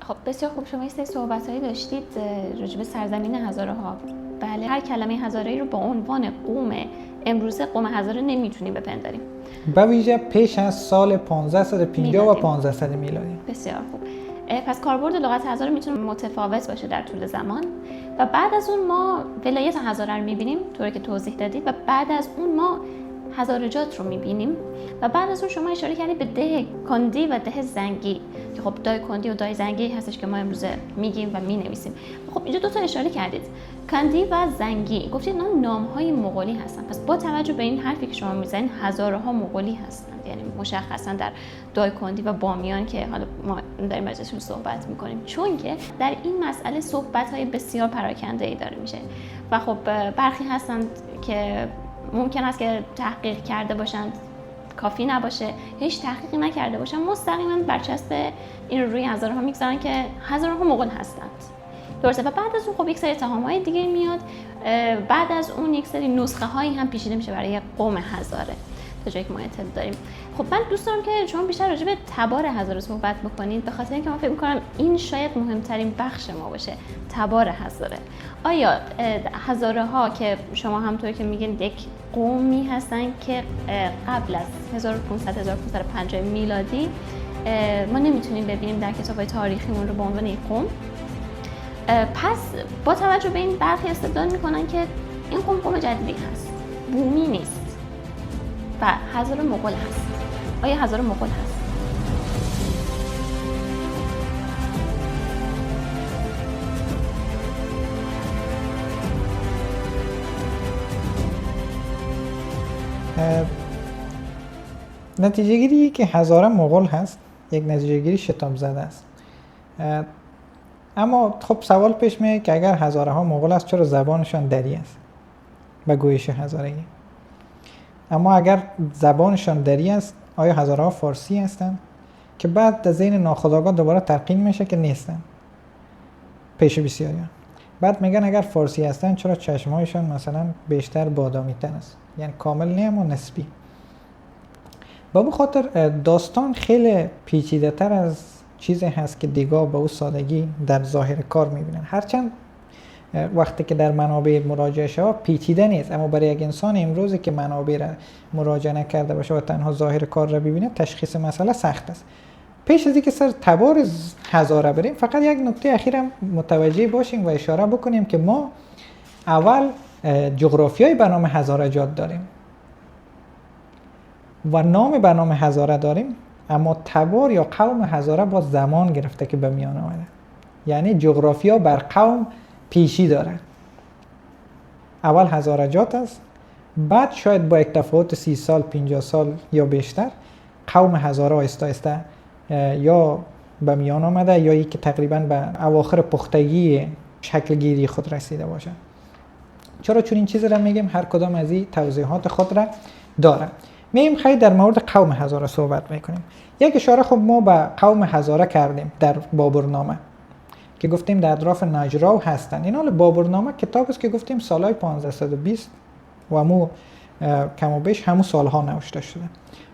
خب بسیار خوب، شما این سری صحبت‌هایی داشتید راجع به سرزمین هزاره ها. بله، هر کلمه هزاره‌ای رو با عنوان قوم امروزه قوم هزاره نمیتونیم بپنداریم. به ویژه پیش از سال 1550 و 1500 میلادی. بسیار خوب. پس کاربرد لغت هزاره میتونه متفاوت باشه در طول زمان و بعد از اون ما ولایت هزاره رو میبینیم طوری که توضیح دادید و بعد از اون ما هزارجات رو میبینیم و بعد از اون شما اشاره کردید به ده کندی و ده زنگی که خب دای کندی و دای زنگی هستش که ما امروزه میگیم و مینویسیم. خب اینجا دو تا اشاره کردید، کندی و زنگی، گفتید اینا نام‌های مغولی هستن. پس با توجه به این حرفی که شما میزنید هزاره ها مغولی هستند، یعنی مشخصا در دای کندی و بامیان که حالا ما در مجلسشون صحبت میکنیم، چون که در این مسئله صحبت‌های بسیار پراکنده‌ای داره میشه و خب برخی هستند که ممکن است که تحقیق کرده باشند، کافی نباشه، هیچ تحقیقی نکرده باشن، مستقیما برچسب این رو روی هزاره ها میگذارن که هزاره ها مغول هستند. درسته. و بعد از اون خب یک سری اتهام‌های دیگه میاد، بعد از اون یک سری نسخه هایی هم پیچیده میشه برای قوم هزاره تا جایی که ما اطلاع داریم. خب من دوست دارم که شما بیشتر راجع به تبار هزاره صحبت بکنید، به خاطر اینکه من فکر می‌کنم این شاید مهمترین بخش ما باشه، تبار هزاره. آیا هزاره ها که شما همونطور که میگین یک قومی هستن که قبل از 1500-1550 میلادی ما نمیتونیم ببینیم در کتاب‌های تاریخیمون رو به عنوان یک قوم، پس با توجه به این برخی استدلال میکنن که این قوم جدیدی هست، بومی نیست و هزاره مغول هست. آیا هزاره مغول هست؟ نتیجه گیری که هزاره مغول هست یک نتیجه گیری شتاب زده است. اما خب سوال پیش میاد که اگر هزاره ها مغول است چرا زبانشان دری است و گویش هزارگی؟ اما اگر زبانشان دری است آیا هزاره ها فارسی هستند که بعد در ذهن ناخودآگاه دوباره تلقین میشه که نیستن پیش بسیاریان. بعد میگن اگر فارسی هستن چرا چشمهایشان مثلا بیشتر بادامی تر است، یعنی کامل نه اما نسبی. با به خاطر داستان خیلی پیچیده تر از چیزی هست که دیگاه به او سادگی در ظاهر کار میبینن. هرچند وقتی که در منابع مراجعه شود پیچیده نیست، اما برای یک انسان امروزی که منابع را مراجعه نکرده باشه و تنها ظاهر کار را ببینه تشخیص مسئله سخت است. پیش از اینکه سر تبار هزاره بریم فقط یک نکته اخیرم متوجه باشیم و اشاره بکنیم که ما اول جغرافیای به نام هزارجات داریم و نام به نام هزاره داریم، اما تبار یا قوم هزاره با زمان گرفته که به میان آمده، یعنی جغرافیا بر قوم پیشی داره. اول هزارجات است، بعد شاید با یک تفاوت 30 سال 50 سال یا بیشتر قوم هزاره آهسته یا به میان آمده یا یک که تقریبا به اواخر پختگی شکل گیری خود رسیده باشه. چرا چون این چیز را میگیم؟ هر کدام از این توضیحات خود را داره. میم خیلی در مورد قوم هزاره صحبت میکنیم. یک اشاره خب ما به قوم هزاره کردیم در بابرنامه که گفتیم در اطراف نجرا هستن. این حال بابرنامه کتاب است که گفتیم سالهای 1520 و همو کم و بیش همو سالها نوشته شده.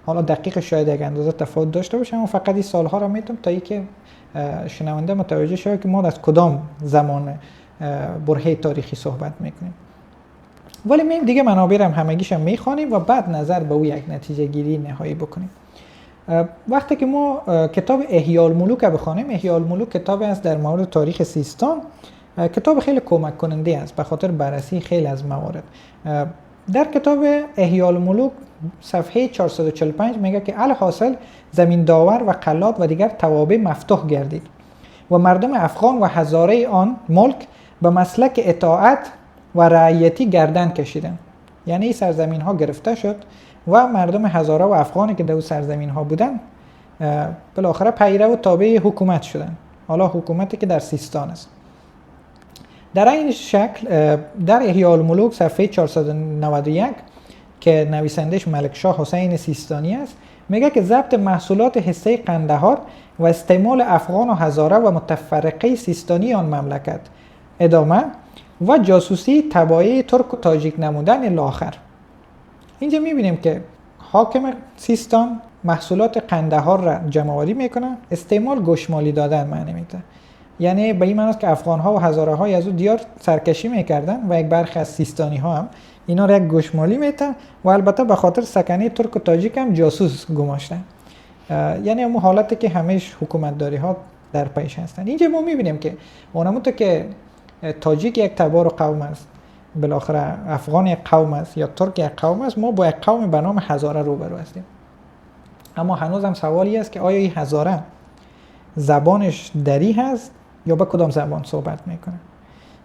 حالا دقیق شاید یک اندازه تفاوت داشته باشه، اما فقط این سالها را میتونم تا اینکه شنونده متوجه شود که ما از کدام زمان برهه تاریخی صحبت میکنیم. ولی میم دیگه منابع هم همگیش هم میخوانیم و بعد نظر به او یک نتیجه گیری نهایی بکنیم. وقتی که ما کتاب احیاء الملوک بخوانیم، احیاء الملوک کتابی است در مورد تاریخ سیستان، کتاب خیلی کمک کننده است به خاطر بررسی خیلی از موارد. در کتاب احیاء الملوک صفحه 445 میگه که الحاصل زمین داور و قلات و دیگر توابع مفتوح گردید و مردم افغان و هزاره آن ملک به مسلک اطاعت و رعیتی گردن کشیدند. یعنی این سرزمین ها گرفته شد و مردم هزاره و افغانی که در اون سرزمین ها بودن بالاخره پیرو و تابع حکومت شدن، حالا حکومتی که در سیستان است. در این شکل در احیاء الملوک صفحه 491 که نویسندش ملکشاه حسین سیستانی است میگه که ضبط محصولات حصه قندهار و استعمال افغان و هزاره و متفرقه سیستانی آن مملکت ادامه و جاسوسی تبایع ترک و تاجیک نمودن الی آخر. اینجا میبینیم که حاکم سیستان محصولات قندهار را جمع آوری میکنن. استعمال گوشمالی دادن معنی میده، یعنی به این معنی است که افغان ها و هزاره های از اون دیار سرکشی میکردن و یک برخی از سیستانی ها هم اینا را یک گوشمالی میتن و البته به خاطر سکنه ترک و تاجیک هم جاسوس گماشتن. یعنی اون حالتی که همیش حکومتداری ها در پیش هستن. اینجا ما میبینیم که اونمونطور که تاجیک یک تبار و قوم است، بالاخره افغان یک قوم است یا ترک یک قوم است، ما با یک قوم به نام هزاره روبرو هستیم. اما هنوز هم سوالی است که آیا این هزاره زبانش دری هست یا به کدام زبان صحبت میکنه؟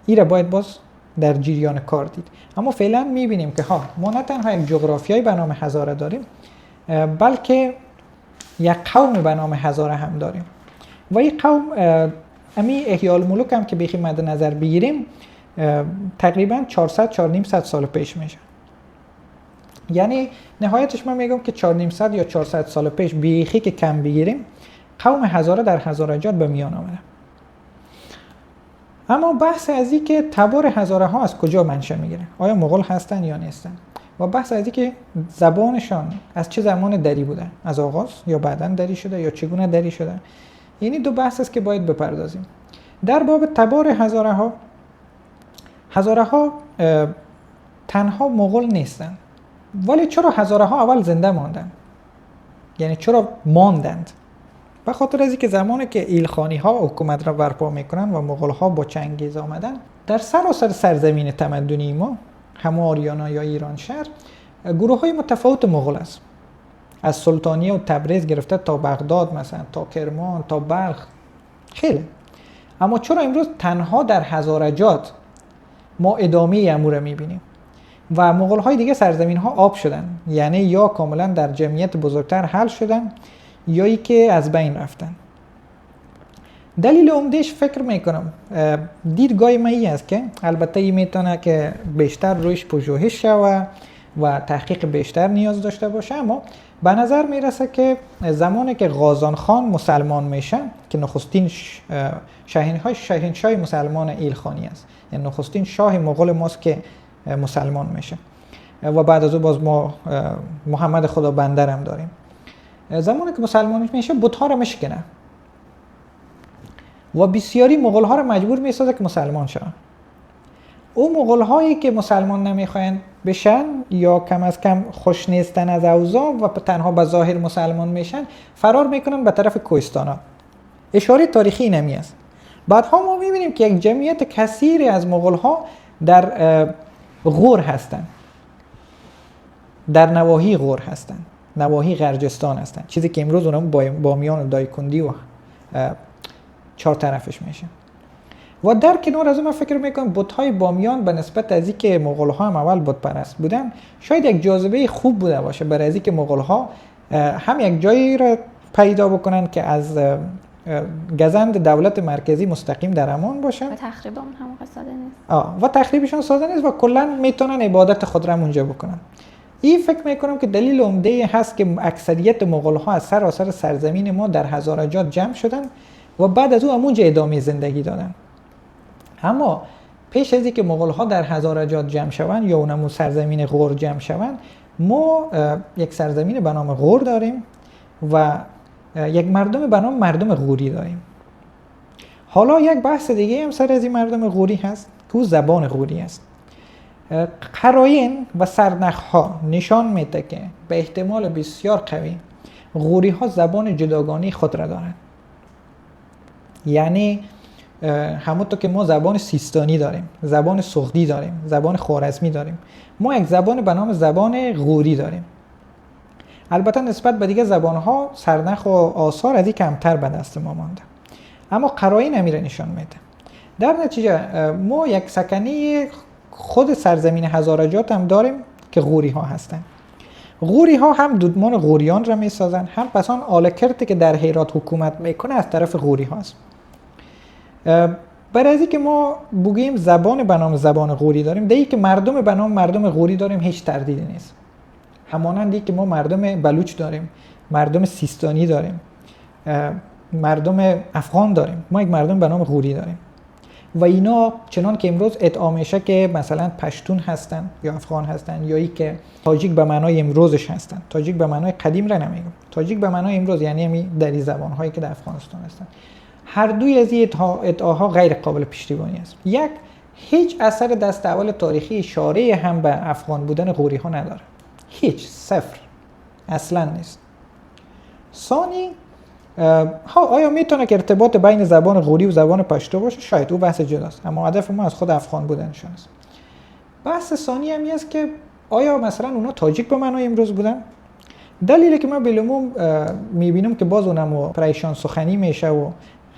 این را باید باز در جریان کار دید. اما فعلا میبینیم که ما نه تنها یک جغرافیایی به نام هزاره داریم، بلکه یک قوم به نام هزاره هم داریم و این قوم امی احیاء الملوک هم که بیخی مد نظر بگیریم تقریبا 400 سال پیش میشه. یعنی نهایتش من میگم که 400 یا 400 سال پیش بیخی که کم بگیریم قوم هزاره در هزارجات به میان آمده. اما بحث از این که تبار هزاره ها از کجا منشأ میگیره، آیا مغول هستن یا نیستن، و بحث از این که زبانشان از چه زمان دری بوده، از آغاز یا بعداً دری شده یا چگونه دری شده. یعنی دو بحث است که باید بپردازیم. در باب تبار هزاره ها تنها مغول نیستن، ولی چرا هزاره ها اول زنده ماندن؟ یعنی چرا ماندند؟ به خاطر از اینکه زمانی که ایلخانی ها حکومت را برپا میکنن و مغول ها با چنگیز آمدن، در سراسر سرزمین تمدنی ما، همه آریانا یا ایران شهر، گروه های متفاوت مغول است. از سلطانیه و تبریز گرفته تا بغداد، مثلا تا کرمان، تا بلخ، خیلی. اما چرا امروز تنها در هزارجات ما ادامه امور میبینیم و مغول های دیگه سرزمین ها آب شدن؟ یعنی یا کاملا در جمعیت بزرگتر حل شدن یا ای که از بین رفتن. دلیل عمدهش فکر میکنم دیدگاه من است که البته این میتونه که بیشتر رویش پژوهش شود و تحقیق بیشتر نیاز داشته باشه، اما به نظر میرسه که زمانی که غازان خان مسلمان میشن که نخستین شاهنشاه مسلمان ایلخانی است، یعنی نخستین شاه مغول ماست که مسلمان میشه و بعد از او باز ما محمد خدا بندر هم داریم. زمانی که مسلمان میشه بت‌ها رو میشکنه و بسیاری مغول ها رو مجبور میسازه که مسلمان شن. او مغول هایی که مسلمان نمیخواین بشن یا کم از کم خوش نیستن از اوضاع و تنها به ظاهر مسلمان میشن، فرار میکنن به طرف کوهستانا. اشاره تاریخی نمی است. بعدها ما میبینیم که یک جمعیت کثیری از مغول ها در غور هستن، در نواحی غور هستن، نواحی غرجستان هستن، چیزی که امروز اونم بامیان و دایکندی و چهار طرفش میشه. و در کنار از اون من فکر میکنم بت‌های بامیان به نسبت از اینکه مغول‌ها هم اول بت پرست بودن، شاید یک جاذبه خوب بوده باشه برای از اینکه مغول‌ها هم یک جایی را پیدا بکنن که از گزند دولت مرکزی مستقیم در امان باشن و تخریب اون هم ساده نیست. و تخریبشون ساده نیست و کلا میتونن عبادت خود را اونجا بکنن. این فکر میکنم که دلیل عمده هست که اکثریت مغول‌ها از سراسر سرزمین ما در هزارجات جمع شدن و بعد از اون اونجا ادامه زندگی دادن. اما پیش از اینکه مغول‌ها در هزارجات جمع شوند یا اونمون سرزمین غور جمع شوند، ما یک سرزمین به نام غور داریم و یک مردم به نام مردم غوری داریم. حالا یک بحث دیگه هم سر از این مردم غوری هست که او زبان غوری است. قرائن و سرنخ‌ها نشان میده که به احتمال بسیار قوی غوری‌ها زبان جداگانه خود را دارند. یعنی همونطور که ما زبان سیستانی داریم، زبان سغدی داریم، زبان خوارزمی داریم، ما یک زبان به نام زبان غوری داریم. البته نسبت به دیگه زبان‌ها سرنخ و آثار از این کمتر به دست ما مانده، اما قرائن امیر نشان میده. در نتیجه ما یک سکنه خود سرزمین هزارجات هم داریم که غوری ها هستن. غوری ها هم دودمان غوریان را میسازن، هم پسان آلکرتی که در هرات حکومت میکنه از طرف غوری هاست. برای از که ما بگیم زبان به نام زبان غوری داریم، دیگه که مردم به نام مردم غوری داریم هیچ تردیدی نیست. همانندی که ما مردم بلوچ داریم، مردم سیستانی داریم، مردم افغان داریم، ما یک مردم به نام غوری داریم. و اینا چنان که امروز ادعا میشه که مثلا پشتون هستن یا افغان هستن یا ای که تاجیک به معنای امروزش هستن. تاجیک به معنای قدیم را نمیگم، تاجیک به معنای امروز، یعنی همین دری زبان هایی که در افغانستان هستن. هر دوی از این ادعاها غیر قابل پشتیبانی است. یک، هیچ اثر دست اول تاریخی اشاره هم به افغان بودن غوری ها نداره، هیچ، صفر، اصلا نیست. ثانی، آیا میتونه که ارتباط بین زبان غوری و زبان پشتو باشه؟ شاید، او بحث جداست، اما هدف ما از خود افغان بودنشان است. بحث ثانی هم است که آیا مثلا اونا تاجیک به معنای امروز بودن؟ دلیلی که من بالعموم میبینم که باز اونم پریشان سخنی میشه و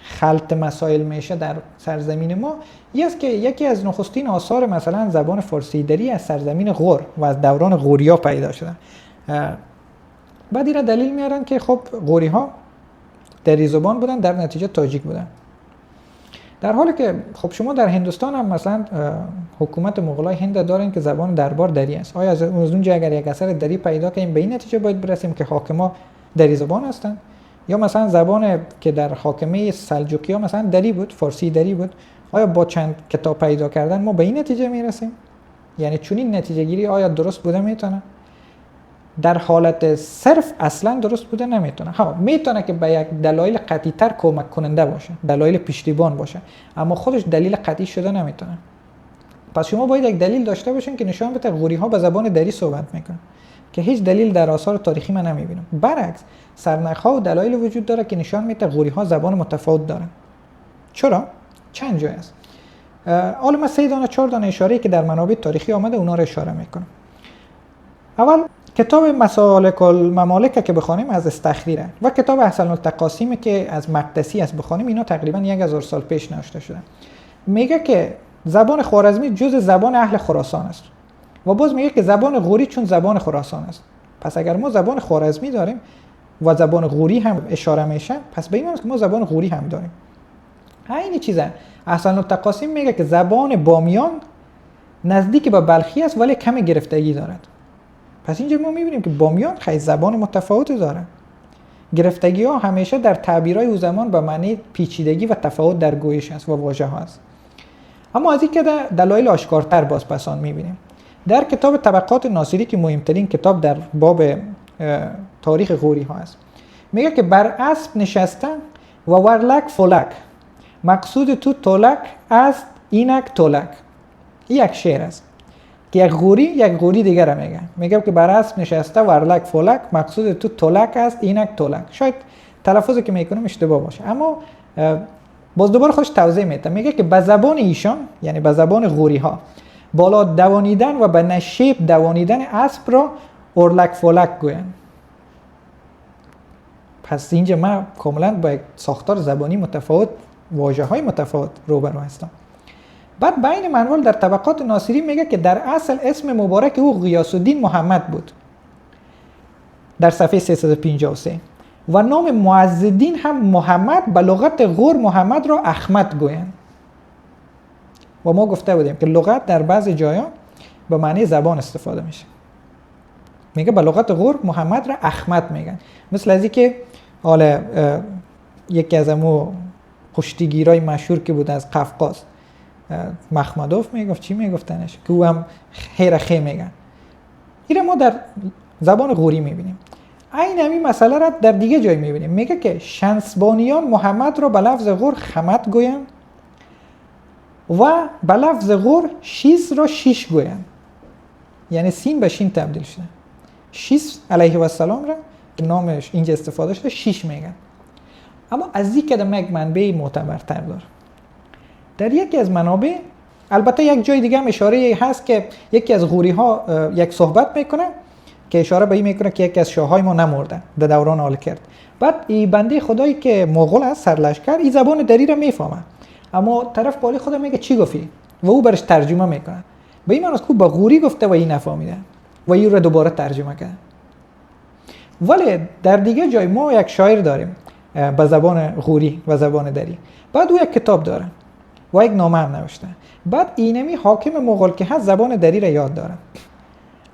خلط مسائل میشه در سرزمین ما، این است که یکی از نخستین آثار مثلا زبان فارسی دری از سرزمین غور و از دوران غوریا پیدا شدن. بعد این را دلیل میارن که خب غوری ها دری زبان بودن، در نتیجه تاجیک بودن. در حالی که خب شما در هندوستان هم مثلا حکومت مغولای هند دارن که زبان دربار دری است. آیا از اونجا اگر یک اثر دری پیدا کنیم به این نتیجه باید برسیم که حاکما دری زبان هستند؟ یا مثلا زبان که در حاکمه سلجوقی ها مثلا دری بود، فارسی دری بود، آیا با چند کتاب پیدا کردن ما به این نتیجه میرسیم؟ یعنی چون این نتیجه گیری آیا درست بوده میتونه؟ در حالت صرف اصلا درست بوده نمیتونه. میتونه که به یک دلایل قطعی تر کمک کننده باشه، دلایل پشتیبان باشه، اما خودش دلیل قطعی شده نمیتونه. پس شما باید یک دلیل داشته باشین که نشان بده غوری ها به زبان دری صحبت میکنن، که هیچ دلیل در آثار تاریخی من نمیبینم. برعکس، سرنخ‌ها و دلایل وجود داره که نشان میده غوری ها زبان متفاوت دارن. چرا؟ چند جای است. حالا من 3 دانه 4 دانه اشاره که در منابع تاریخی آمده اونا رو اشاره میکنم. اول کتاب مسالک الممالک که بخونیم از استخریره و کتاب احسن التقاسیم که از مقدسی است بخونیم، اینا تقریبا 1000 سال پیش نوشته شده. میگه که زبان خوارزمی جز زبان اهل خراسان است و باز میگه که زبان غوری چون زبان خراسان است. پس اگر ما زبان خوارزمی داریم و زبان غوری هم اشاره میشه، پس به این معنی که ما زبان غوری هم داریم. همین چیزه. احسن التقاسیم میگه که زبان بامیان نزدیک به بلخی است ولی کم گرفتگی دارد. پس اینجا ما میبینیم که بامیان خیلی زبان متفاوتی داره. گرفتگی ها همیشه در تعبیرهای او زمان به معنی پیچیدگی و تفاوت در گویش است و واژه ها است. اما از این که دلایل آشکارتر باز پسان میبینیم. در کتاب طبقات ناصری که مهمترین کتاب در باب تاریخ غوری ها است، میگه که بر اسب نشستن و ورلک فلک، مقصود تو تولک است اینک تولک. این یک شعر است که یک غوری دیگر را میگه که بر اسب نشسته ورلک فلک، مقصود تو تولک است اینک تولک. شاید تلفظی که میکنم اشتباه باشه، اما باز دوباره خودش توضیح میده. میگه که به زبان ایشان، یعنی به زبان غوری ها، بالا دوانیدن و به نشیب دوانیدن اسب را اورلک فلک گویند. پس اینجا ما کاملا با یک ساختار زبانی متفاوت، واژه های متفاوت روبرو هستم. بعد بین منوال در طبقات ناصری میگه که در اصل اسم مبارک او غیاث الدین محمد بود در صفحه 353 و نام معز الدین هم محمد، به لغت غور محمد را احمد گویند. و ما گفته بودیم که لغت در بعضی جایا به معنی زبان استفاده میشه. میگه به لغت غور محمد را احمد میگن. مثل از اینکه حالا یکی از امو کشتیگیرای مشهور که بود از قفقاز، مخمدوف میگفت، چی میگفتنش، که او هم خیر خی میگن. این ما در زبان غوری میبینیم. این همین مسئله را در دیگه جای میبینیم. میگه که شنسبانیان محمد را به لفظ غور خمد گویند و به لفظ غور شیس را شیش گویند. یعنی سین به شین تبدیل شده. شیس علیه و السلام را که نامش اینجا استفاده شده شیش میگن. اما از این که در یک منبع معتبرتر داره. در یکی از منابع، البته یک جای دیگه هم اشاره هست که یکی از غوری ها یک صحبت میکنه که اشاره به این میکنه که یکی از شاههای ما نمرده در دوران آل کرد. بعد این بنده خدایی که مغول است، سرلشکر، این زبان دری را میفهمه، اما طرف بالی خدا میگه چی گفتی و او برش ترجمه میکنه. به این معنی است که با غوری گفته و این نفهمیده و این رو دوباره ترجمه کرده. ولی در دیگه جای ما یک شاعر داریم به زبان غوری و زبان دری، بعد او یک کتاب داره و یک نامه هم نوشته. بعد اینمی حاکم مغول که هست زبان دری را یاد داره،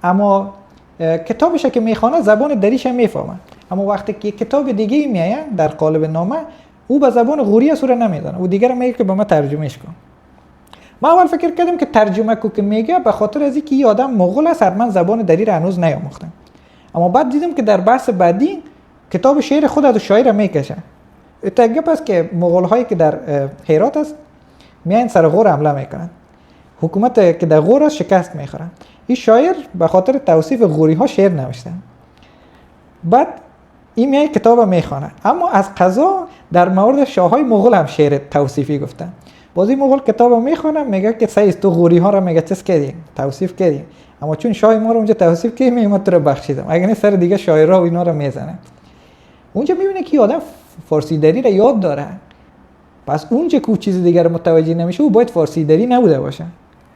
اما کتابش که میخوانه زبان دریش هم میفهمه. اما وقتی که کتاب دیگه میایه در قالب نامه، او به زبان غوری اصلا نمیدونه، او دیگه میگه که به ما ترجمهش کن. ما اول فکر کردم که ترجمه کو که میگه به خاطر از اینکه این آدم مغول است حتما زبان دری را هنوز نیاموختم. اما بعد دیدم که در بحث بعدی کتاب شعر خود از شاعر میکشه. اتفاقی است که مغول هایی که در هرات است میان سر غور حمله میکنن. حکومت که در غور است شکست میخورن. این شاعر به خاطر توصیف غوری ها شعر نوشته. بعد این میای کتاب میخونه، اما از قضا در مورد شاههای مغول هم شعر توصیفی گفتن. بازی مغول کتاب میخونه میگه که سعی تو غوری ها را میگه چیز کردی، توصیف کردی، اما چون شاه ما رو اونجا توصیف کردی میگه ما تو رو بخشیدم، اگه نه سر دیگه شاعرها و اینا رو میزنه. اونجا میبینه که آدم فارسی دری را یاد داره، پس اونجا که چیز دیگه رو متوجه نمیشه او باید فارسی دری نبوده باشه.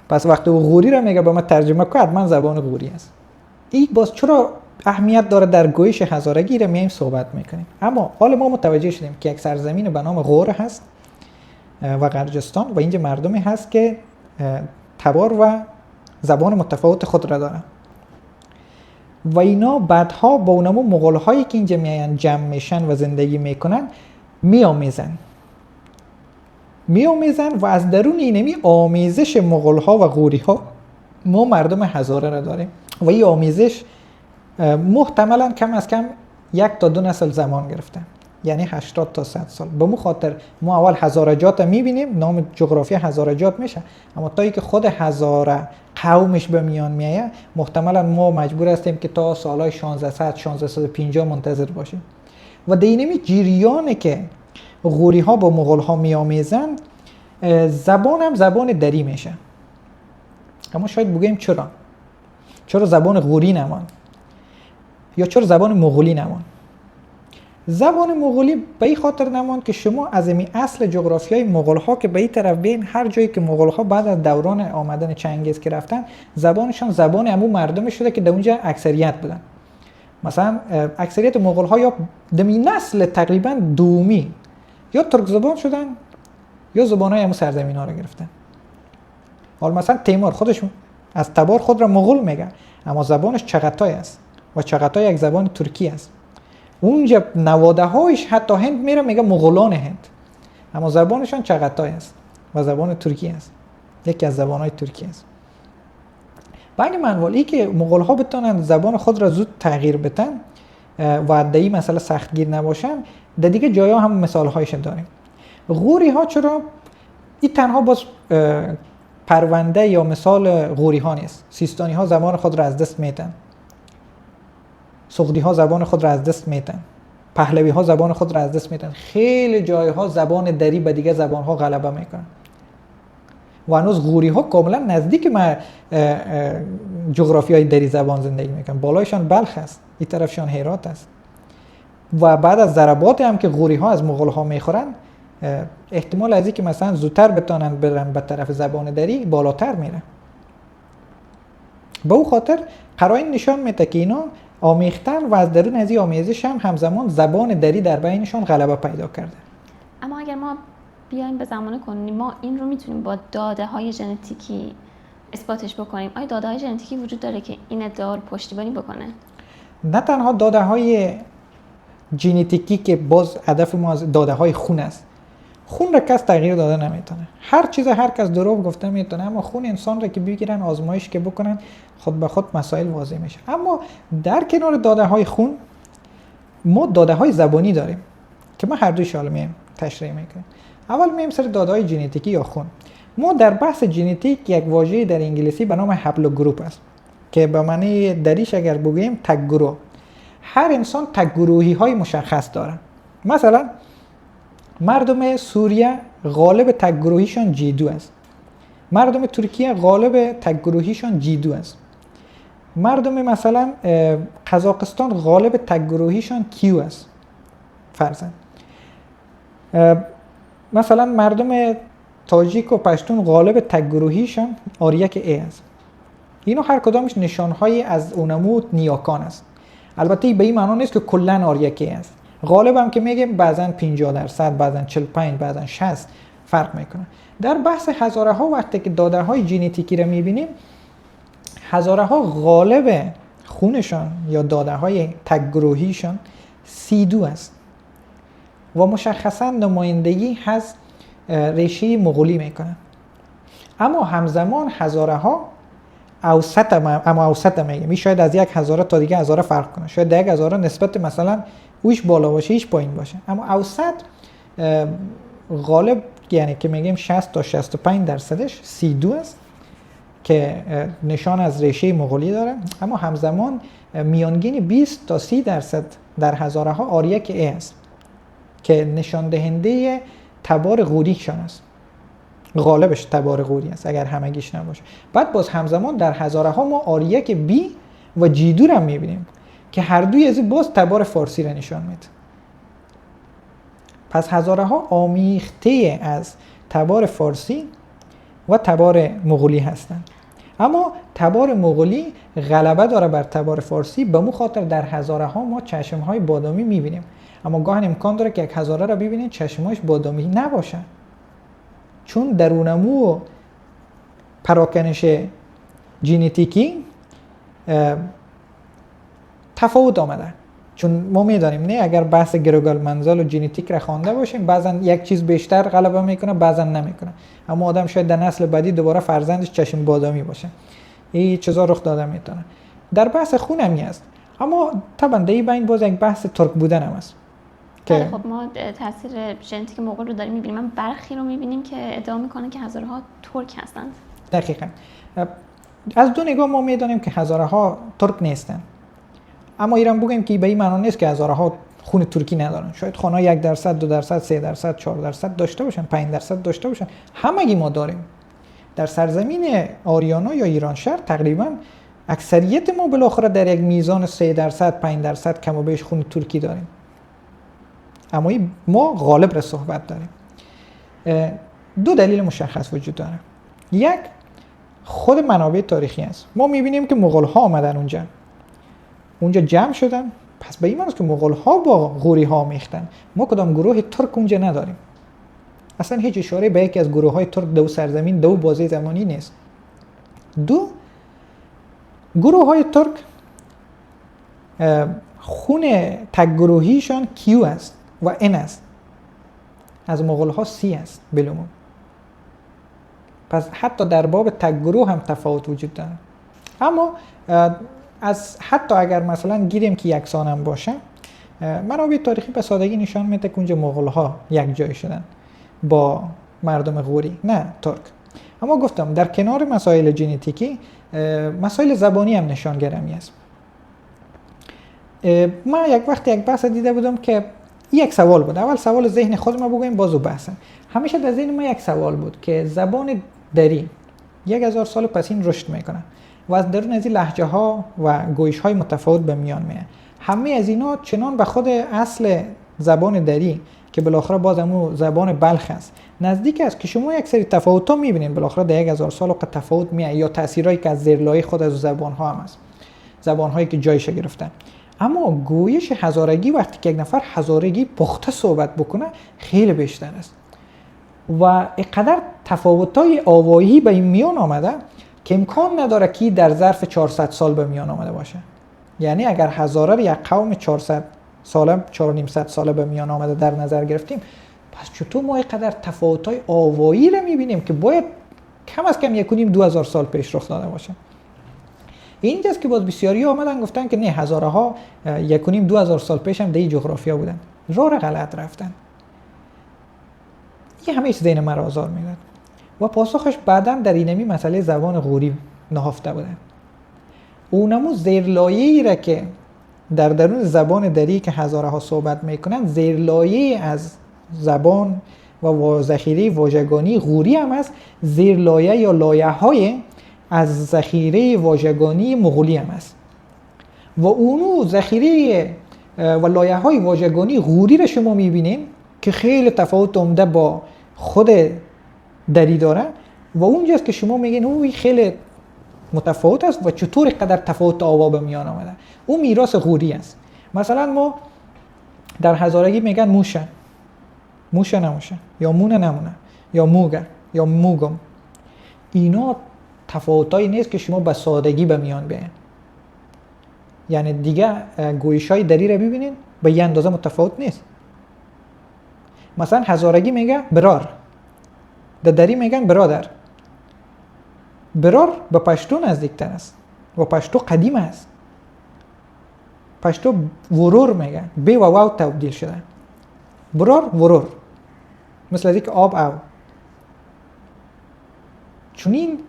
پس وقتی او غوری را میگه به ما ترجمه کن حتما زبان غوری است. این باز چرا اهمیت داره در گویش هزارگی را میایم صحبت میکنیم. اما حالا ما متوجه شدیم که یک سرزمین به نام غور هست و قرجستان و اینجا مردمی هست که تبار و زبان متفاوت خود را دارن و اینا بعدها با اونمو مغول هایی که اینجا میاین جمع میشن و زندگی میکنن میامیزن و از درون اینمی آمیزش مغول ها و غوری ها ما مردم هزاره را داریم و این آمیزش محتملا کم از کم 1 تا 2 نسل زمان گرفته، یعنی 80 تا 100 سال. به مو خاطر ما اول هزارجات میبینیم، نام جغرافیا هزارجات میشه، اما تا اینکه خود هزاره قومش به میان میایه محتملا ما مجبور هستیم که تا سالهای 1600 1650 منتظر باشیم. و دینمی جریانه که غوری ها با مغول ها میامیزن زبان هم زبان دری میشه. اما شاید بگیم چرا زبان غوری نمان یا چرا زبان مغولی نمان؟ زبان مغولی به این خاطر نمان که شما از این اصل جغرافیای مغول ها که به این طرف بین هر جایی که مغول ها بعد از دوران آمدن چنگیز که رفتن زبانشان زبان عمو مردم شده که در اونجا اکثریت بودن. مثلا اکثریت مغول ها یا دمی نسل تقریبا دومی یا ترک زبان شدن یا زبانهای عمو سرزمین ها رو گرفتن. حالا مثلا تیمور خودش از تبار خود را مغول میگه، اما زبانش چغتای است و چغتای یک زبان ترکی است. اونجا نواده هایش حتی هند میره میگه مغولان هند، اما زبانشان چغتای است و زبان ترکی است، یکی از زبانهای ترکی است. به این منوالی که مغول ها بتونن زبان خود را زود تغییر بدن و در این مسئله سختگیر نباشن، در دیگه جایا هم مثال هایش داریم. غوری ها چرا این تنها باز پرونده یا مثال غوری ها نیست. سیستانی ها زبان خود را از دست میدن، سغدی ها زبان خود را از دست میدن، پهلوی ها زبان خود را از دست میدن. خیلی جایها زبان دری به دیگه زبان ها غلبه میکنن و هنوز غوری ها کاملا نزدیک جغرافیای دری زبان زندگی میکنن. بالایشان بلخ است، این طرفشان هرات است و بعد از ضربات هم که غوری ها از مغول ها میخورن احتمال از این که مثلا زودتر بتونن برن به طرف زبان دری بالاتر میره. به او خاطر قرائن نشان میده که اینا آمیختن و از درون از این آمیزش هم همزمان زبان دری در بینشان غلبه پیدا کرده. اما اگر ما بیایم به زمان کنونی ما این رو میتونیم با داده های ژنتیکی اثباتش بکنیم؟ آیا داده های ژنتیکی وجود داره که این ادعا رو پشتیبانی بکنه؟ نه تنها داده های ژنتیکی که باز هدف ما از داده های خون است. خون را کس تغییر داده نمیتونه، هر چیز هر کس دروغ گفته میتونه، اما خون انسان را که بگیرن آزمایش که بکنن خود به خود مسائل واضح میشه. اما در کنار داده های خون ما داده های زبانی داریم که ما هر دویش حالا میم تشریح میکنیم. اول میم سر داده های ژنتیکی یا خون. ما در بحث ژنتیک یک واژه در انگلیسی به نام هپلوگروپ است که به معنی دریش اگر بگوییم تک گروه. هر انسان تک گروهی های مشخص داره. مثلا مردم سوریه غالب تک گروهیشان G2 است. مردم ترکیه غالب تک گروهیشان G2 است. مردم مثلا قزاقستان غالب تک گروهیشان Q است. فرضاً مثلا مردم تاجیک و پشتون غالب تک گروهیشان آریک A است. اینا هر کدامش نشانهایی از اونمو نیاکان است. البته به این معنا نیست که کلا آریک A است. غالب هم که میگیم بعضن 50%، بعضن 45، بعضن 60 فرق میکنه. در بحث هزاره ها وقتی که داده های ژنتیکی رو میبینیم، هزاره ها غالب خونشان یا داده های تک گروهیشان C2 است و مشخصا نمایندگی از ریشه مغولی میکنن. اما همزمان هزاره ها اوسط میگه، شاید از یک هزاره تا دیگه هزاره فرق کنه، شاید یک هزاره نسبت مثلا اوش بالا باشه ایش پایین باشه، اما اوسط غالب یعنی که میگیم 60 تا 65 درصدش 32 است که نشان از ریشه مغولی داره، اما همزمان میانگین 20 تا 30 درصد در هزاره ها آریک ای است که نشان دهنده تبار غوریشان است. غالبش تبار غوری است اگر همگیش نباشه. بعد باز همزمان در هزاره ها ما آریک بی و جیدور هم میبینیم که هر دوی از باز تبار فارسی را نشان میده. پس هزاره ها آمیخته از تبار فارسی و تبار مغولی هستند. اما تبار مغولی غلبه داره بر تبار فارسی، به مو خاطر در هزاره ها ما چشم های بادامی میبینیم، اما گاهن امکان داره که یک هزاره را ببینید چشماش بادامی نباشه، چون درونمو و پراکنش ژنتیکی تفاوت آمده. چون ما میدانیم نه اگر بحث گروگال منزل و ژنتیک را خوانده باشیم بعضا یک چیز بیشتر غلبه میکنه بعضا نمیکنه، اما آدم شاید در نسل بعدی دوباره فرزندش چشم بادامی باشه. این چیزا رخ داده میتونه. در بحث خون هم هست، اما طبعا در این بین باز یک بحث ترک بودن هم است که خب ما تاثیر ژنتیک مغول رو داریم میبینیم. برخی رو میبینیم که ادعا میکنن که هزاره ها ترک هستند. دقیقاً. از دو نگاه ما میدانیم که هزاره ها ترک نیستن، اما ایران بگیم که به این معنی نیست که هزاره ها خون ترکی ندارن. شاید خانه 1%، 2%، 3%، 4% داشته باشن، 5% داشته باشن، همگی ما داریم. در سرزمین آریانا یا ایران شهر تقریبا اکثریت ما بالاخره در یک میزان 3%، 5% کم و بیش خون ترکی داریم، اما ما غالب را صحبت داریم. دو دلیل مشخص وجود داره. یک، خود منابع تاریخی است. ما میبینیم که مغول ها آمدن اونجا جمع شدن، پس به این معنی است که مغول ها با غوری ها میختن. ما کدام گروه ترک اونجا نداریم، اصلا هیچ اشاره به یکی از گروه های ترک دو سرزمین دو بازه زمانی نیست. دو، گروه های ترک خون تک گروهیشان کیو است و ان است، از مغول ها سی است بالعموم. پس حتی در باب تک گروه هم تفاوت وجود داره. اما از حتی اگر مثلا گیریم که یکسان هم باشه، منابع تاریخی به سادگی نشان میده که اونجا مغول ها یک جای شدن با مردم غوری، نه ترک. اما گفتم در کنار مسائل ژنتیکی مسائل زبانی هم نشانگرمی است. من یک وقت یک بحث دیده بودم که یک سوال بود. اول سوال ذهن خود ما بگویم بازو بحث. همیشه در ذهن ما یک سوال بود که زبان دری 1000 سال پس این رشد میکنه و از درون از این لهجه ها و گویش های متفاوت به میان میاد. همه از اینا چنان به خود اصل زبان دری که بالاخره باز همون زبان بلخ است نزدیک است که شما یک سری تفاوت ها میبینید بالاخره در 1000 سال وقت تفاوت میاد، یا تاثیرایی که از زیرلایه خود از زبان ها هم است، زبان هایی که جایش گرفتن. اما گویش هزارگی وقتی که یک نفر هزارگی پخته صحبت بکنه خیلی بیشتر است و اینقدر تفاوت‌های آوایی به این میان آمده که امکان نداره که در ظرف 400 سال به میان آمده باشه. یعنی اگر هزاره یک قوم 400 ساله 400 ساله به میان آمده در نظر گرفتیم، پس چطور ما اینقدر تفاوت‌های آوایی رو می‌بینیم که باید کم از کم 1.5-2000 سال پیش رخ داده باشه. اینجاست که باز بسیاری آمدن گفتن که نه، هزاره ها 1.5-2000 سال پیش هم در این جغرافیا بودن، راه غلط رفتن. این همه ذهن مرا آزار میداد و پاسخش بعداً در اینمی مسئله زبان غوری نهفته بوده. اونمو زیرلایه‌ای را که در درون زبان دری که هزاره ها صحبت میکنن زیرلایه از زبان و ذخیره واژگانی غوری هم است، زیرلایه یا لایه های از ذخیره واژگانی مغولی هم است و اونو ذخیره و لایه های واژگانی غوری را شما میبینین که خیلی تفاوت عمده با خود دری داره و اونجاست که شما میگین اوه خیلی متفاوت است و چطور قدر تفاوت آوا به میان آمده. اون میراث غوری است. مثلا ما در هزارگی میگن موشه نموشه، یا مونه نمونه، یا موگه، یا موگم. اینا تفاوتایی نیست که شما به سادگی به میان بیاین. یعنی دیگه گویشای دری رو ببینین به یه اندازه متفاوت نیست. مثلا هزارگی میگه برار، در دری میگن برادر، برار به پشتو نزدیکتر است و پشتو قدیم است. پشتو ورور میگه، بی و واو تبدیل شده. برار ورور، مثل از اینکه آب او. چون این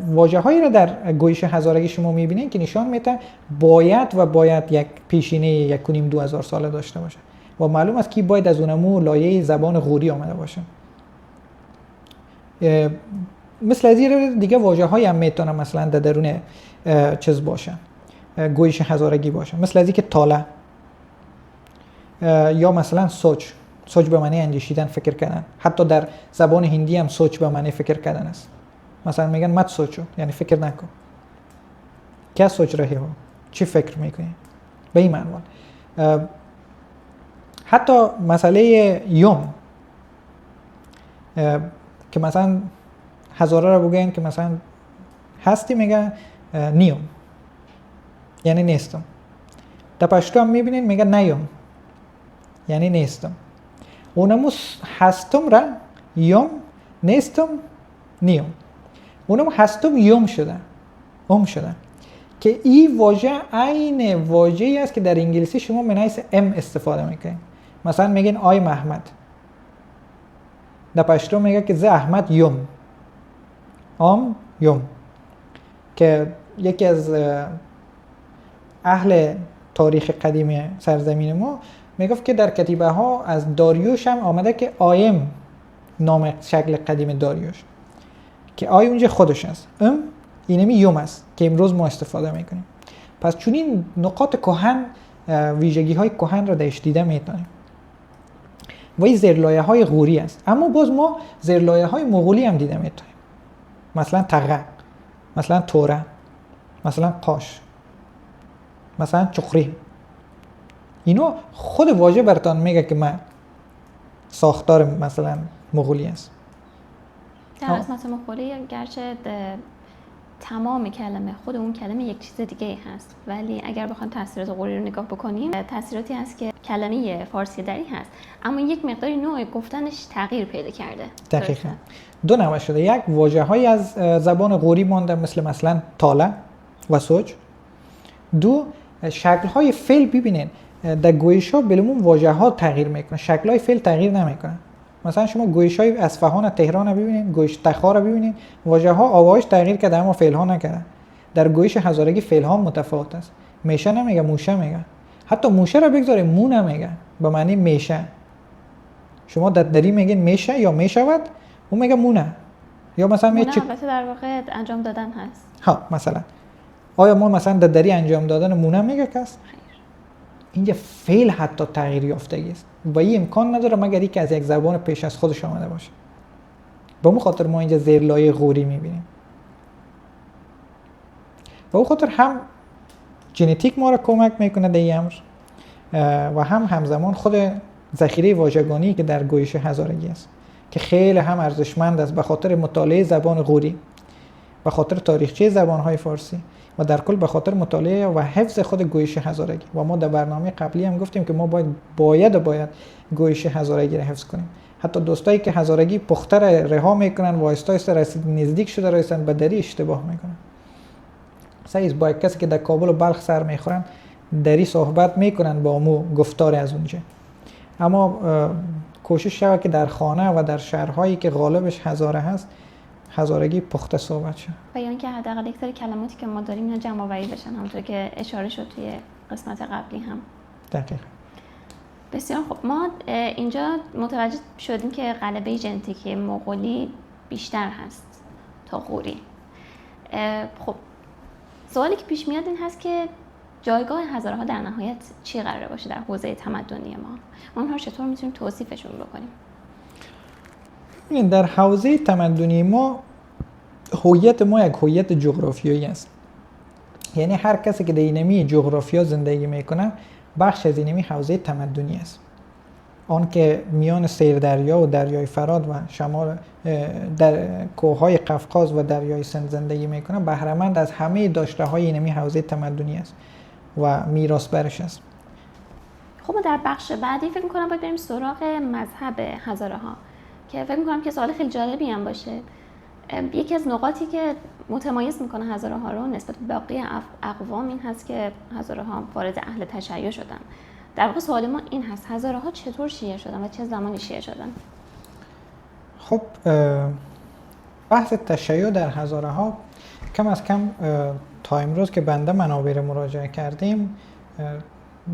واژه هایی را در گویش هزارگی شما میبینید که نشان میده باید یک پیشینه 1.5-2 ساله داشته باشه و معلوم است که باید از اونمو لایه زبان غوری آمده باشه. مثل از این دیگه واژه های هم میتونه مثلا در درون چیز باشه، گویش هزارگی باشه، مثل از اینکه تاله یا مثلا سوچ به معنی اندیشیدن، فکر کردن. حتی در زبان هندی هم سوچ به معنی فکر کردن است. مثلا میگن مت سوچو، یعنی فکر نکن. کیا سوچ رهی هو؟ چی فکر میکنی؟ به این معنی. حتی مسئله یوم که مثلا هزاره را بگوین که مثلا هستی، میگن نیوم، یعنی نیستم. در پشتو هم میبینین میگن نیوم، یعنی نیستم. اونمو هستم را یوم، نیستم نیوم. اونم هستم یوم شده، که این واژه عین واژه‌ای است که در انگلیسی شما به حیث ام استفاده میکنید. مثلا میگین آی محمد، در پشتو میگه که زه احمد یوم، یوم، که یکی از اهل تاریخ قدیم سرزمین ما میگفت که در کتیبه ها از داریوش هم آمده که آیم نام شکل قدیم داریوش، که آی اونجا خودش است، اینمی یوم است که امروز ما استفاده میکنیم. پس چون این نقاط کهن، ویژگی های کهن را درش دیده میتونیم و این زیرلایه های غوری است. اما باز ما زیرلایه های مغولی هم دیده میتونیم، مثلا تغه، مثلا توره، مثلا قاش، مثلا چخری. اینو خود واژه برتان میگه که من ساختار مثلا مغولی است. در قسمت مغولی گرچه تمام کلمه، خود اون کلمه یک چیز دیگه هست، ولی اگر بخوایم تاثیرات غوری رو نگاه بکنیم، تاثیراتی هست که کلمه فارسی دری هست، اما یک مقداری نوع گفتنش تغییر پیدا کرده. دقیقاً دو نوع شده. یک واژه های از زبان غوری مانده، مثلا تاله و سوچ. دو شکل های فعل. ببینید در گویش ها بلمون واژه ها تغییر میکنه، شکل های فعل تغییر نمیکنه. مثلا شما گویش های اصفهان تهران رو ببینید، گویش تخار رو ببینید، واژه ها آوایش تغییر کرده اما فعل ها نکرده. در گویش هزارگی فعل ها متفاوت است. میشه نمیگه، موشه میگه. حتی موشه رو بگذاریم، مو نمیگه، به معنی میشه. شما دری میگین میشه یا میشود، اون میگه مونه. یا مثلا مونه البته در واقع انجام دادن هست. ها مثلا آیا ما مثلا دری انجام دادن مونه میگه کس؟ اینجا فعل حتی تغییر یافتگی است و این امکان نداره مگر اینکه از یک زبان پیش از خودش آمده باشه. به اون خاطر ما اینجا زیرلایه غوری میبینیم. به اون خاطر هم ژنتیک ما را کمک میکنه در این امر و همزمان خود ذخیره واژگانی که در گویش هزارگی است که خیلی هم ارزشمند است، به خاطر مطالعه زبان غوری، به خاطر تاریخچه زبان‌های فارسی و در کل به خاطر مطالعه و حفظ خود گویش هزارگی. و ما در برنامه قبلی هم گفتیم که ما باید گویش هزارگی را حفظ کنیم. حتی دوستایی که هزارگی پخته را رها میکنن و آهسته رسید نزدیک شده رسیدن به دری اشتباه میکنن. سعی با کسی که در کابل و بلخ سر میخورن دری صحبت میکنن با مو گفتار از اونجا. اما کوشش شود که در خانه و در شهرهایی که غالبش هزاره هست هزارگی پخته صحبت شد. و یا اینکه حداقل یک سری کلماتی که ما داریم اینا جمع آوری بشن، همونطور که اشاره شد توی قسمت قبلی هم. دقیقاً. بسیار خب، ما اینجا متوجه شدیم که غلبه ژنتیکی مغولی بیشتر هست تا غوری. خب سوالی که پیش میاد این هست که جایگاه هزاره ها در نهایت چی قراره باشه در حوزه تمدنی ما اونها چطور میتونیم توصیفشون بکنیم؟ در حوزه تمدنی ما هویت ما یک هویت جغرافیایی است. یعنی هر کسی که در اینمی جغرافیا زندگی میکنه بخش از اینمی حوزه تمدنی است. آن که میان سیر دریا و دریای فرات و شمال در کوههای قفقاز و دریای سند زندگی میکنه بهره‌مند از همه داشته های اینمی حوزه تمدنی است و میراث برش است. خب ما در بخش بعدی فکر میکنم باید بریم سراغ مذهب هزاره ها که فکر میکنم که سوال خیلی جالبی هم باشه. یکی از نقاطی که متمایز میکنه هزاره ها رو نسبت به باقی اقوام این هست که هزاره ها وارد اهل تشیع شدن. در واقع سوال ما این هست هزاره ها چطور شیعه شدن و چه زمانی شیعه شدن؟ خب بحث تشیع در هزاره ها کم از کم تا امروز که بنده منابع رو مراجعه کردیم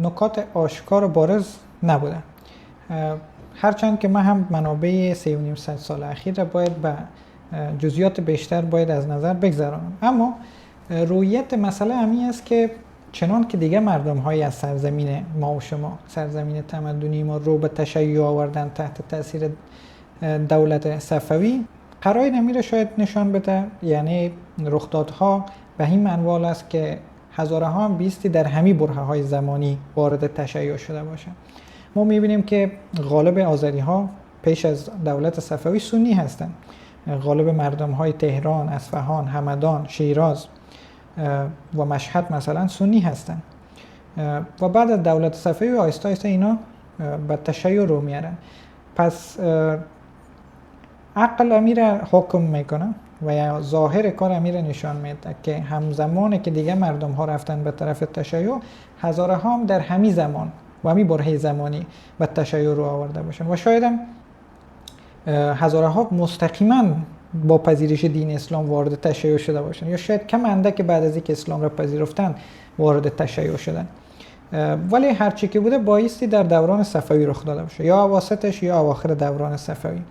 نکات آشکار و بارز نبودن، هرچند که من هم منابع 3.5 سال اخیر را باید به جزئیات بیشتر باید از نظر بگذرانم، اما رویت مسئله همین است که چنان که دیگه مردم های از سرزمین ما و شما، سرزمین تمدنی ما رو به تشیع آوردن تحت تاثیر دولت صفوی، قرائن نمیره شاید نشان بده، یعنی رخدادها به این منوال است که هزاره ها هم بیستی در همین برهه های زمانی وارد تشیع شده باشند. ما میبینیم که غالب آذری ها پیش از دولت صفوی سنی هستند، غالب مردم های تهران، اصفهان، همدان، شیراز و مشهد مثلا سنی هستند و بعد از دولت صفوی آهسته آهسته اینا به تشیع رو میارن. پس عقل امیر حکم میکنه و یا ظاهر کار امیر نشان میده که همزمانه که دیگه مردم ها رفتن به طرف تشیع، هزاره ها هم در همین زمان و همین برهه زمانی به تشیع رو آورده باشن و شاید هم هزاره ها مستقیما با پذیرش دین اسلام وارد تشیع شده باشن یا شاید کم اندک بعد از اینکه اسلام را پذیرفتن وارد تشیع شدن، ولی هرچی که بوده بایستی در دوران صفوی رخ داده باشه، یا اواسطش یا اواخر دوران صفوی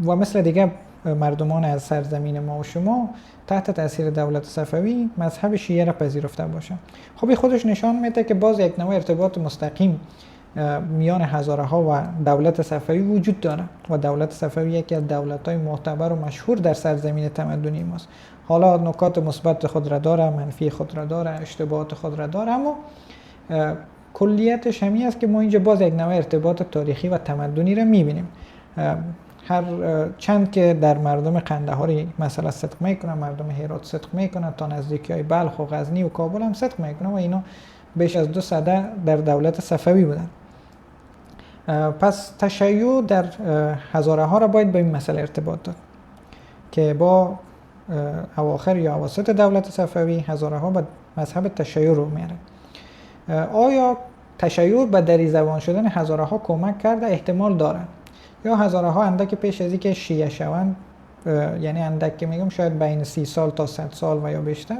و مثل دیگه مردمان از سرزمین ما و شما تحت تاثیر دولت صفوی مذهب شیعه را پذیرفته باشن. خب این خودش نشان میده که باز یک نوع ارتباط مستقیم میان هزاره ها و دولت صفوی وجود داره و دولت صفوی یکی از دولت‌های معتبر و مشهور در سرزمین تمدنی ماست. حالا نکات مثبت خود را داره، منفی خود را داره، اشتباهات خود را داره، اما کلیتش همین است که ما اینجا باز یک نوع ارتباط تاریخی و تمدنی را میبینیم. هر چند که در مردم قندهاری مثلا صدق میکنن، مردم هرات صدق میکنن، تا نزدیکی های بلخ و غزنی و کابل هم صدق میکنن و اینا بیش از 2 سده در دولت صفوی بودن. پس تشیع در هزاره ها را باید به این مسئله ارتباط داد که با اواخر یا اواسط دولت صفوی هزاره ها به مذهب تشیع رو میاره. آیا تشیع به دری زبان شدن هزاره ها کمک کرده؟ احتمال داره. یا هزاره ها اندک پیش از اینکه شیعه شوند، یعنی اندک که میگم شاید بین 30 سال تا 100 سال و یا بیشتر،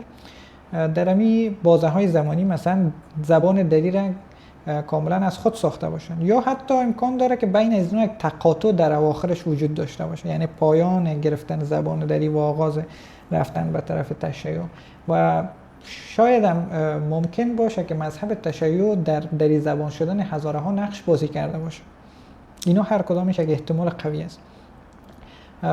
در امی بازه های زمانی مثلا زبان دری را کاملا از خود ساخته باشن، یا حتی امکان داره که بین از اینا یک تقاطع در اواخرش وجود داشته باشه، یعنی پایان گرفتن زبان دری و آغاز رفتن به طرف تشیع و شاید هم ممکن باشه که مذهب تشیع در دری زبان شدن هزاره ها نقش بازی کرده باشه. اینا هر کدامش یک احتمال قوی است.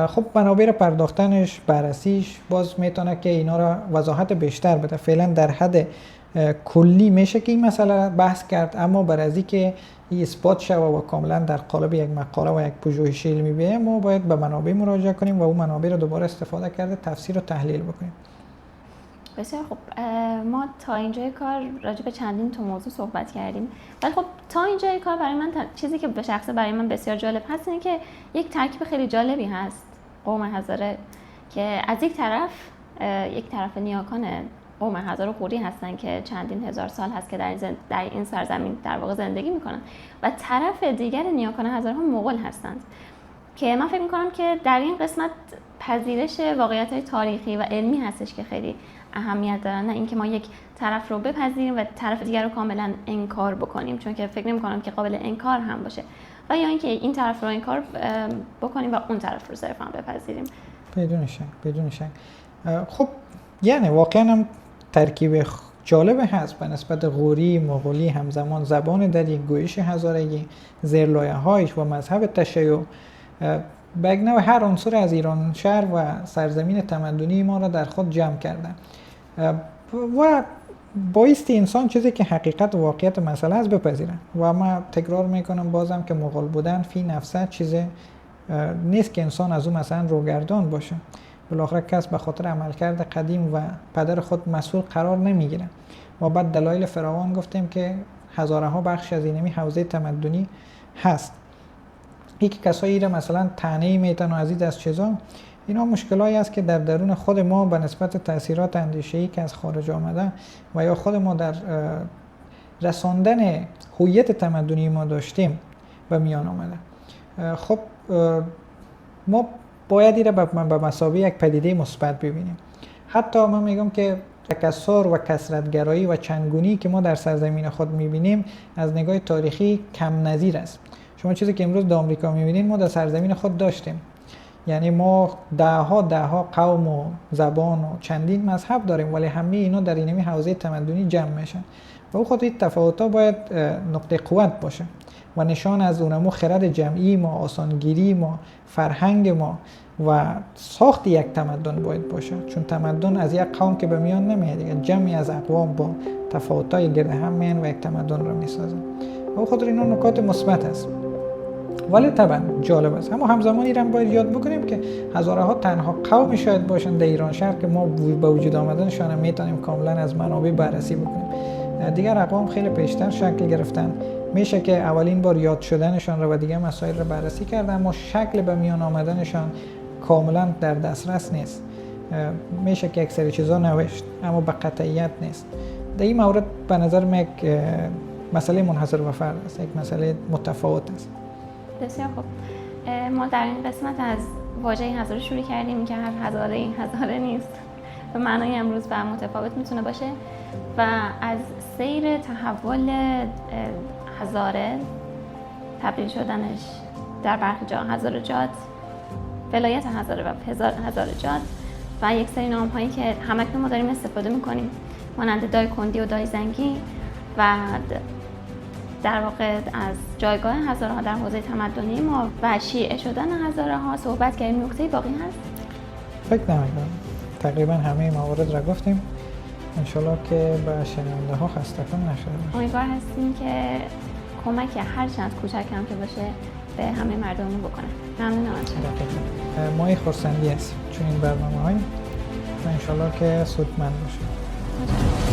خب منابع پرداختنش، بررسیش باز میتونه که اینا را وضاحت بیشتر بده. فعلا در حد کلی میشه که این مسئله بحث کرد، اما برای از اینکه این اثبات شود و کاملا در قالب یک مقاله و یک پژوهش علمی بیایم، ما باید به منابع مراجعه کنیم و اون منابع رو دوباره استفاده کرده تفسیر و تحلیل بکنیم. بسیار خب، ما تا اینجای کار راجع به چندین تا موضوع صحبت کردیم، ولی خب تا اینجای کار برای من چیزی که به شخصه برای من بسیار جالب هست اینه که یک ترکیب خیلی جالبی هست قوم هزاره که از یک طرف نیاکان قوم هزاره قوری هستن که چندین هزار سال هست که در این سرزمین در واقع زندگی میکنن و طرف دیگر نیاکان هزاره ها مغول هستند که من فکر میکنم که در این قسمت پذیرش واقعیت‌های تاریخی و علمی هستش که خیلی اهمیت دارن، نه اینکه ما یک طرف رو بپذیریم و طرف دیگر رو کاملا انکار بکنیم، چون که فکر نمی‌کنم که قابل انکار هم باشه، و یا اینکه این طرف رو انکار بکنیم و اون طرف رو صرفا بپذیریم. بدون شک. خب یعنی واقعا هم ترکیب جالب هست به نسبت غوری، مغولی، همزمان زبان دری، گویش هزارگی، زیرلایه‌هایش و مذهب تشیع به یک نوع هر عنصر از ایران شهر و سرزمین تمدنی ما را در خود جمع کردن و بایستی انسان چیزی که حقیقت و واقعیت مسئله است بپذیرن. و ما تکرار میکنم بازم که مغول بودن فی نفسه چیز نیست که انسان از اون مثلا روگردان باشه. بالاخره کس به خاطر عملکرد قدیم و پدر خود مسئول قرار نمیگیره و بعد دلایل فراوان گفتیم که هزاره ها بخش از اینمی حوزه تمدنی هست. یکی کسایی را مثلا طعنه میتن و از این دست چیزا اینا مشکلایی است که در درون خود ما به نسبت تاثیرات اندیشه‌ای که از خارج آمده و یا خود ما در رساندن هویت تمدنی ما داشتیم به میان آمده. خب ما باید این را به مثابه یک پدیده مثبت ببینیم. حتی من میگم که تکثر و کثرت‌گرایی و چندگونی که ما در سرزمین خود میبینیم از نگاه تاریخی کم نظیر است. شما چیزی که امروز در آمریکا میبینید ما در سرزمین خود داشتیم. یعنی ما ده ها قوم و زبان و چندین مذهب داریم، ولی همه اینا در این حوزه تمدنی جمع میشن و او خود این تفاوت‌ها باید نقطه قوت باشه و نشان از اونمو خرد جمعی ما، آسانگیری ما، فرهنگ ما و ساخت یک تمدن باید باشه. چون تمدن از یک قوم که به میان نمیاد دیگه، جمعی از اقوام با تفاوت‌های گرد هم میان و یک تمدن رو میسازن و او خود اینا نکات مثبت است. ولی طبعا جالب است. اما همزمان ایران باید یاد بکنیم که هزاره ها تنها قومی شاید باشن در ایران شهر که ما با وجود آمدنشان هم میتونیم کاملا از منابع بررسی بکنیم. دیگر اقوام خیلی پیشتر شکل گرفتن. میشه که اولین بار یاد شدنشان رو و دیگه مسائل رو بررسی کردن، اما شکل به میان آمدنشان کاملا در دسترس نیست. میشه که اکثر چیزا نوشت اما به قطعیت نیست. در این مورد به نظر من یک مسئله منحصر به فرد است، یک مسئله متفاوت است. بسیار خوب. ما در این قسمت از واژه هزاره شروع کردیم که هر هزاره این هزاره نیست و معنای امروز و متفاوت میتونه باشه و از سیر تحول هزاره، تبدیل شدنش در برخی جا هزارجات، ولایت هزاره و هزارجات و یک سری نام هایی که همکنون ما داریم استفاده میکنیم مانند دای کندی و دای زنگی و در واقع از جایگاه هزاره ها در حوزه تمدنی ما و شیعه شدن هزاره ها صحبت کردیم. نکته باقی هست؟ فکر نمی‌کنم. تقریبا همه موارد را گفتیم. انشالله که به شنونده ها خسته‌کن نشده. امیدوار هستیم که کمک هر چند کوچک هم که باشه به همه مردم بکنه. ممنونم از شما. ما خرسندی هستیم چون این برنامه‌های و انشالله که سودمند باشه.